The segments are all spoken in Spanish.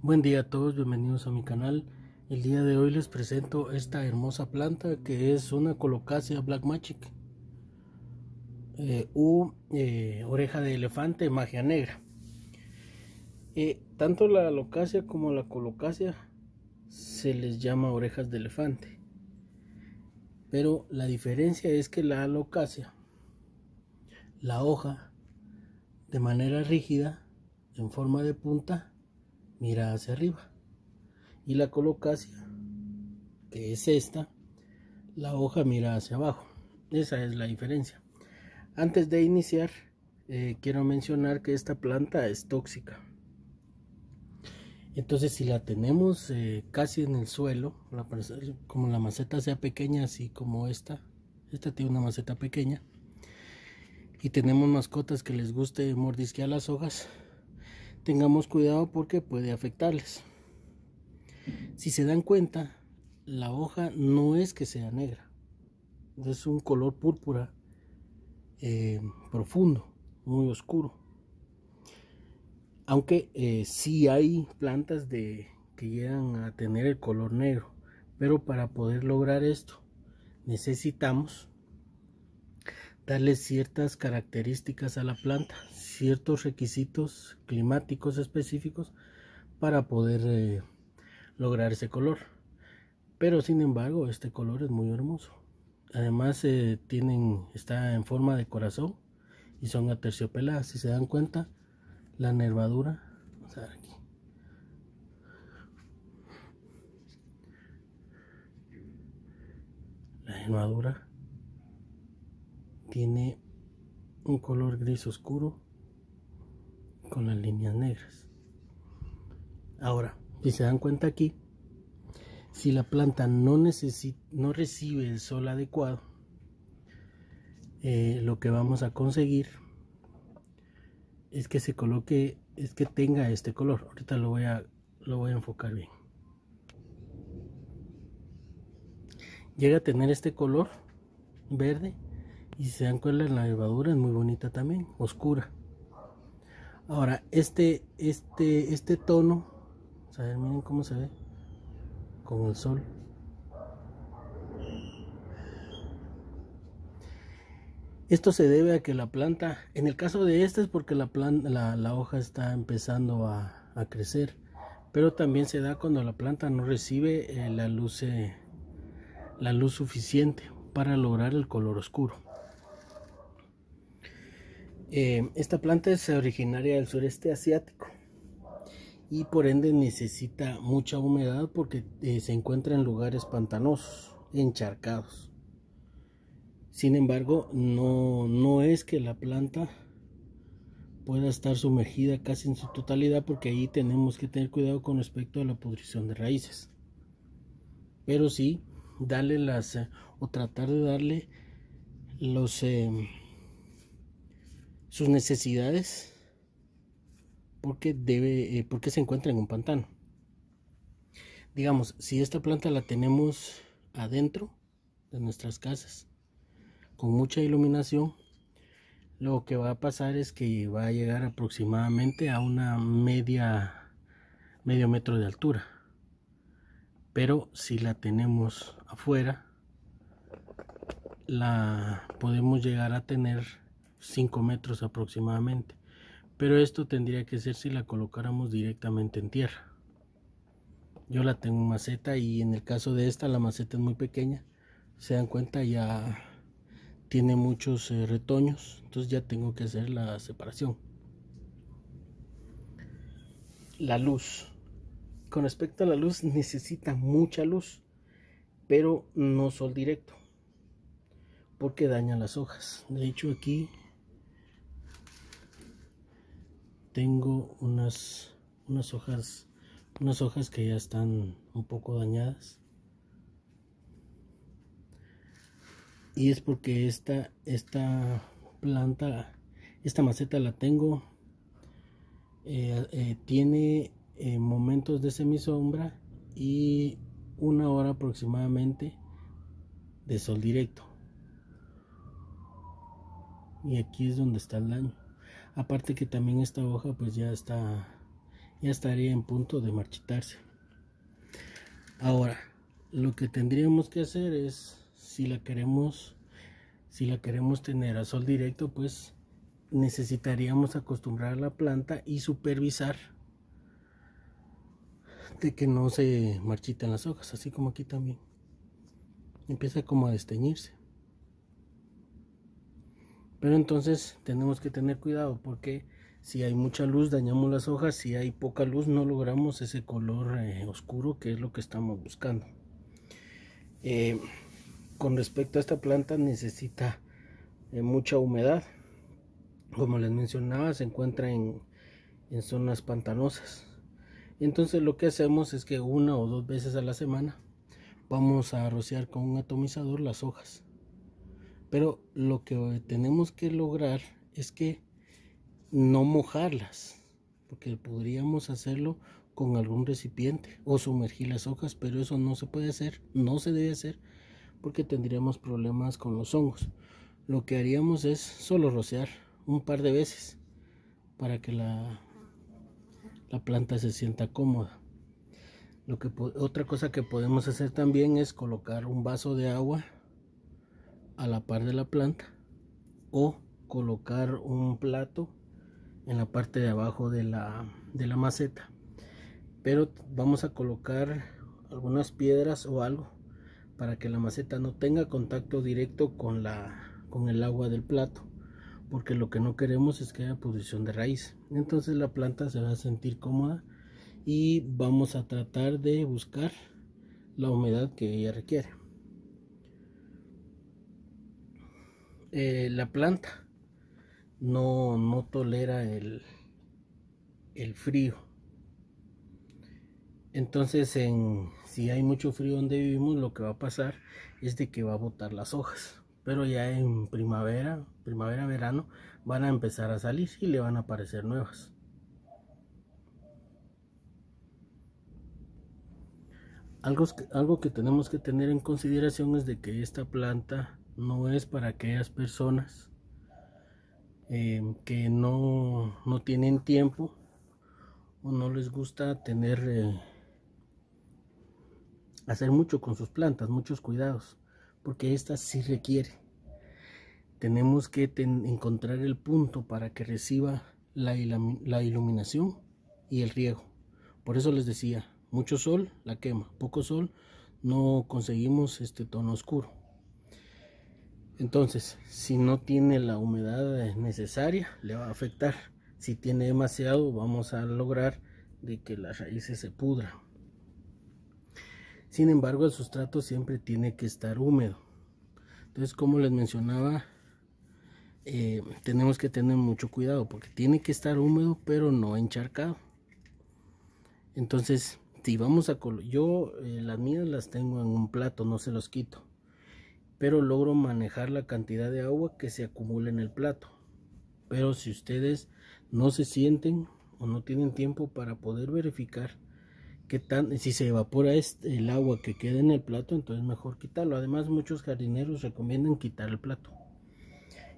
Buen día a todos, bienvenidos a mi canal. El día de hoy les presento esta hermosa planta que es una Colocasia Black Magic oreja de elefante magia negra. Tanto la Alocasia como la Colocasia se les llama orejas de elefante, pero la diferencia es que la Alocasia, la hoja de manera rígida en forma de punta mira hacia arriba, y la Colocasia, que es esta, la hoja mira hacia abajo. Esa es la diferencia. Antes de iniciar, quiero mencionar que esta planta es tóxica. Entonces, si la tenemos casi en el suelo, como la maceta sea pequeña, así como esta tiene una maceta pequeña, y tenemos mascotas que les guste mordisquear las hojas, tengamos cuidado porque puede afectarles. Si se dan cuenta, la hoja no es que sea negra, es un color púrpura profundo, muy oscuro. Aunque sí hay plantas que llegan a tener el color negro, pero para poder lograr esto necesitamos darle ciertas características a la planta, ciertos requisitos climáticos específicos para poder lograr ese color. Pero sin embargo, este color es muy hermoso. Además está en forma de corazón y son aterciopeladas. Si se dan cuenta, la nervadura, vamos a ver aquí, la nervadura tiene un color gris oscuro con las líneas negras. Ahora, si se dan cuenta aquí, si la planta no recibe el sol adecuado, lo que vamos a conseguir es que tenga este color. Ahorita lo voy a enfocar bien. Llega a tener este color verde, y si se dan cuenta, la nervadura es muy bonita también, oscura. Ahora este tono, a ver, miren cómo se ve con el sol. Esto se debe a que la planta, en el caso de esta es porque la hoja está empezando a crecer, pero también se da cuando la planta no recibe la luz suficiente para lograr el color oscuro. Esta planta es originaria del sureste asiático y por ende necesita mucha humedad porque se encuentra en lugares pantanosos, encharcados. Sin embargo, no es que la planta pueda estar sumergida casi en su totalidad, porque ahí tenemos que tener cuidado con respecto a la pudrición de raíces. Pero sí, tratar de darle sus necesidades, porque se encuentra en un pantano. Digamos, si esta planta la tenemos adentro de nuestras casas con mucha iluminación, lo que va a pasar es que va a llegar aproximadamente a una medio metro de altura. Pero si la tenemos afuera, la podemos llegar a tener 5 metros aproximadamente. Pero esto tendría que ser si la colocáramos directamente en tierra. Yo la tengo en maceta, y en el caso de esta, la maceta es muy pequeña. Se dan cuenta, ya tiene muchos retoños, entonces ya tengo que hacer la separación. La luz. Con respecto a la luz, necesita mucha luz, pero no sol directo, porque daña las hojas. De hecho, aquí tengo unas hojas que ya están un poco dañadas, y es porque esta maceta la tengo, tiene momentos de semisombra y 1 hora aproximadamente de sol directo, y aquí es donde está el daño. Aparte que también esta hoja pues ya está ya estaría en punto de marchitarse. Ahora, lo que tendríamos que hacer es, si la queremos tener a sol directo, pues necesitaríamos acostumbrar a la planta y supervisar de que no se marchiten las hojas, así como aquí también empieza como a desteñirse. Pero entonces tenemos que tener cuidado, porque si hay mucha luz dañamos las hojas, si hay poca luz no logramos ese color oscuro, que es lo que estamos buscando. Con respecto a esta planta, necesita mucha humedad. Como les mencionaba, se encuentra en zonas pantanosas. Entonces lo que hacemos es que 1 o 2 veces a la semana vamos a rociar con un atomizador las hojas. Pero lo que tenemos que lograr es que no mojarlas, porque podríamos hacerlo con algún recipiente o sumergir las hojas, pero eso no se puede hacer, no se debe hacer, porque tendríamos problemas con los hongos. Lo que haríamos es solo rociar un par de veces para que la planta se sienta cómoda. Otra cosa que podemos hacer también es colocar un vaso de agua a la par de la planta, o colocar un plato en la parte de abajo de la maceta, pero vamos a colocar algunas piedras o algo para que la maceta no tenga contacto directo con el agua del plato, porque lo que no queremos es que haya pudrición de raíz. Entonces la planta se va a sentir cómoda y vamos a tratar de buscar la humedad que ella requiere. La planta no tolera el frío. Entonces si hay mucho frío donde vivimos, lo que va a pasar es de que va a botar las hojas, pero ya en primavera, verano, van a empezar a salir y le van a aparecer nuevas. Algo que tenemos que tener en consideración es de que esta planta no es para aquellas personas que no tienen tiempo o no les gusta hacer mucho con sus plantas, muchos cuidados, porque esta sí requiere. Tenemos que encontrar el punto para que reciba la iluminación y el riego. Por eso les decía, mucho sol la quema, poco sol no conseguimos este tono oscuro. Entonces, si no tiene la humedad necesaria, le va a afectar. Si tiene demasiado, vamos a lograr de que las raíces se pudran. Sin embargo, el sustrato siempre tiene que estar húmedo. Entonces, como les mencionaba, tenemos que tener mucho cuidado, porque tiene que estar húmedo pero no encharcado. Entonces, si vamos a yo las mías las tengo en un plato, no se los quito, pero logro manejar la cantidad de agua que se acumula en el plato. Pero si ustedes no se sienten o no tienen tiempo para poder verificar si se evapora el agua que queda en el plato, entonces mejor quitarlo. Además, muchos jardineros recomiendan quitar el plato.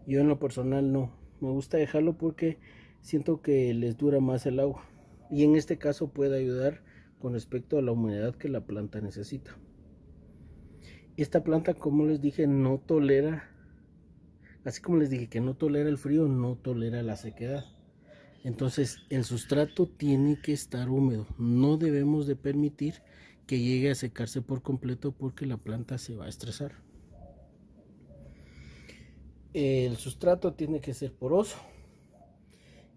Yo en lo personal no, me gusta dejarlo porque siento que les dura más el agua, y en este caso puede ayudar con respecto a la humedad que la planta necesita. Esta planta, como les dije, no tolera, así como les dije que no tolera el frío, no tolera la sequedad. Entonces el sustrato tiene que estar húmedo, no debemos de permitir que llegue a secarse por completo, porque la planta se va a estresar. El sustrato tiene que ser poroso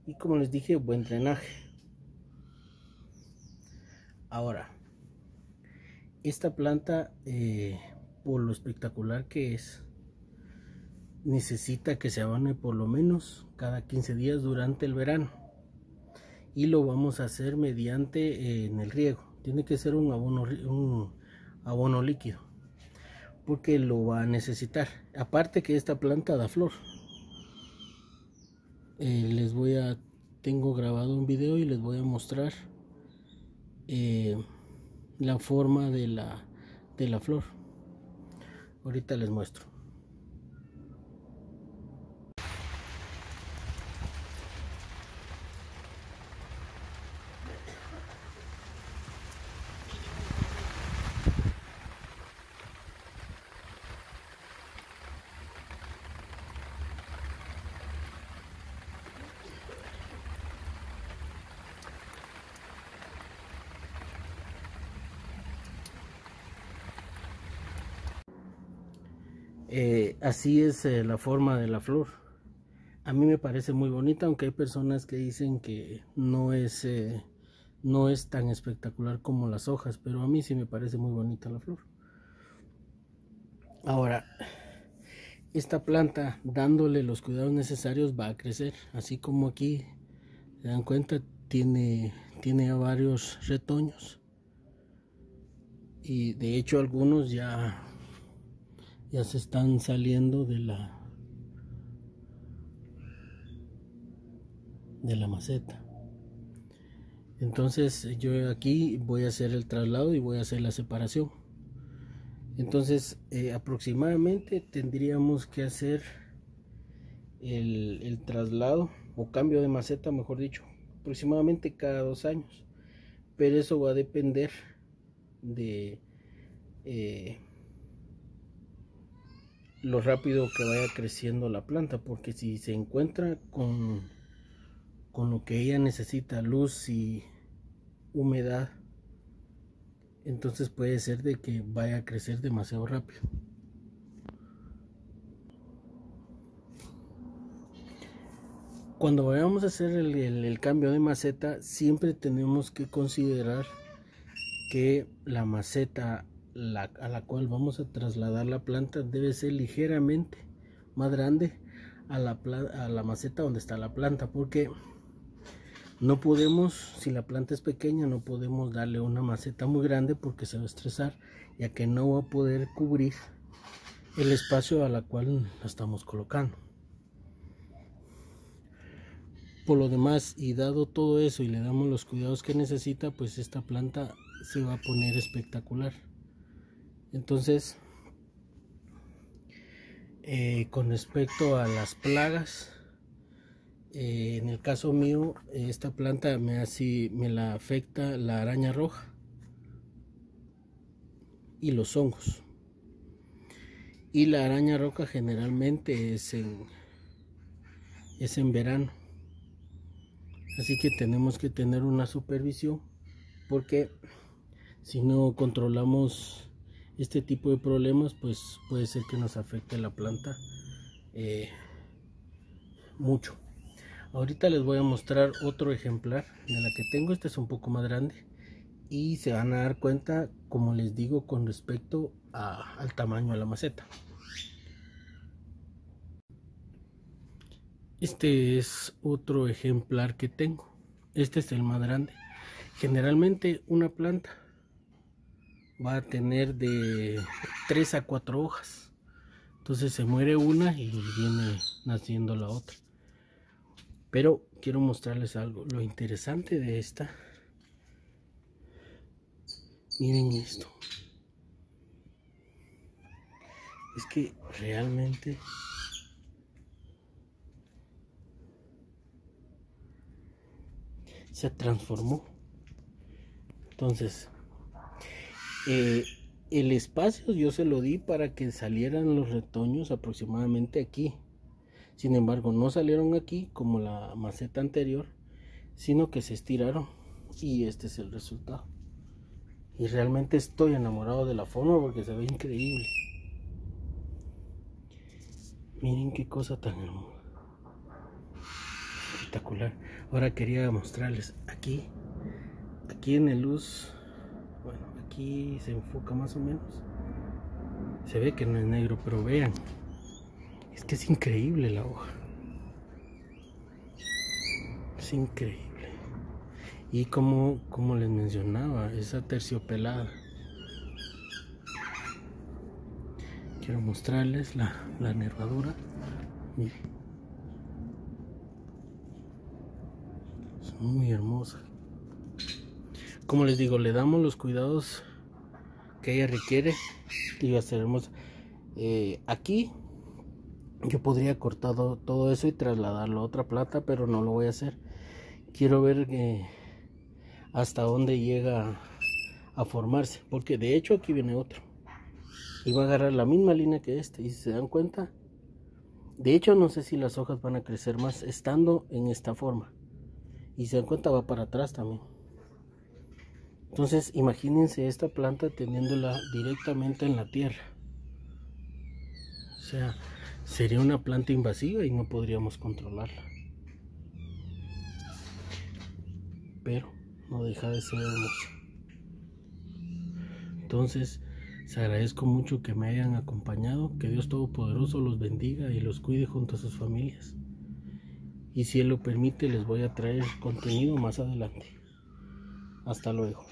y, como les dije, buen drenaje. Ahora, esta planta, por lo espectacular que es, necesita que se abone por lo menos cada 15 días durante el verano, y lo vamos a hacer mediante en el riego. Tiene que ser un abono líquido, porque lo va a necesitar. Aparte que esta planta da flor. Tengo grabado un video y les voy a mostrar la forma de la flor. Ahorita les muestro. Así es la forma de la flor. A mí me parece muy bonita, aunque hay personas que dicen que no es tan espectacular como las hojas, pero a mí sí me parece muy bonita la flor. Ahora, esta planta, dándole los cuidados necesarios, va a crecer, así como aquí se dan cuenta, tiene varios retoños, y de hecho algunos ya se están saliendo de la maceta. Entonces yo aquí voy a hacer el traslado y voy a hacer la separación. Entonces aproximadamente tendríamos que hacer el traslado o cambio de maceta, mejor dicho, aproximadamente cada 2 años, pero eso va a depender de lo rápido que vaya creciendo la planta, porque si se encuentra con lo que ella necesita, luz y humedad, entonces puede ser de que vaya a crecer demasiado rápido. Cuando vayamos a hacer el cambio de maceta, siempre tenemos que considerar que la maceta a la cual vamos a trasladar la planta debe ser ligeramente más grande a la maceta donde está la planta, porque no podemos, si la planta es pequeña, no podemos darle una maceta muy grande porque se va a estresar, ya que no va a poder cubrir el espacio a la cual la estamos colocando. Por lo demás, y dado todo eso y le damos los cuidados que necesita, pues esta planta se va a poner espectacular. Entonces, con respecto a las plagas, en el caso mío, esta planta me la afecta la araña roja y los hongos. Y la araña roja generalmente es en verano. Así que tenemos que tener una supervisión, porque si no controlamos este tipo de problemas, pues puede ser que nos afecte la planta mucho. Ahorita les voy a mostrar otro ejemplar de la que tengo. Este es un poco más grande y se van a dar cuenta, como les digo, con respecto al tamaño de la maceta. Este es otro ejemplar que tengo. Este es el más grande. Generalmente una planta va a tener de 3 a 4 hojas. Entonces se muere una y viene naciendo la otra. Pero quiero mostrarles algo. Lo interesante de esta. Miren esto. Es que realmente se transformó. Entonces el espacio yo se lo di para que salieran los retoños aproximadamente aquí. Sin embargo, no salieron aquí como la maceta anterior, sino que se estiraron, y este es el resultado. Y realmente estoy enamorado de la forma porque se ve increíble. Miren qué cosa tan hermosa, espectacular. Ahora quería mostrarles aquí en el luz. Bueno, aquí se enfoca más o menos. Se ve que no es negro, pero vean, es que es increíble la hoja. Es increíble. Y como les mencionaba, esa terciopelada. Quiero mostrarles la nervadura. Miren. Es muy hermosa. Como les digo, le damos los cuidados que ella requiere y va a ser hermosa. Aquí yo podría cortar todo eso y trasladarlo a otra planta, pero no lo voy a hacer. Quiero ver hasta dónde llega a formarse, porque de hecho aquí viene otro y va a agarrar la misma línea que este. Y si se dan cuenta, de hecho no sé si las hojas van a crecer más estando en esta forma, y si se dan cuenta va para atrás también. Entonces imagínense esta planta teniéndola directamente en la tierra. sea, sería una planta invasiva y no podríamos controlarla. Pero no deja de ser hermosa. Entonces, les agradezco mucho que me hayan acompañado. Que Dios Todopoderoso los bendiga y los cuide junto a sus familias. Y si Él lo permite, les voy a traer contenido más adelante. Hasta luego.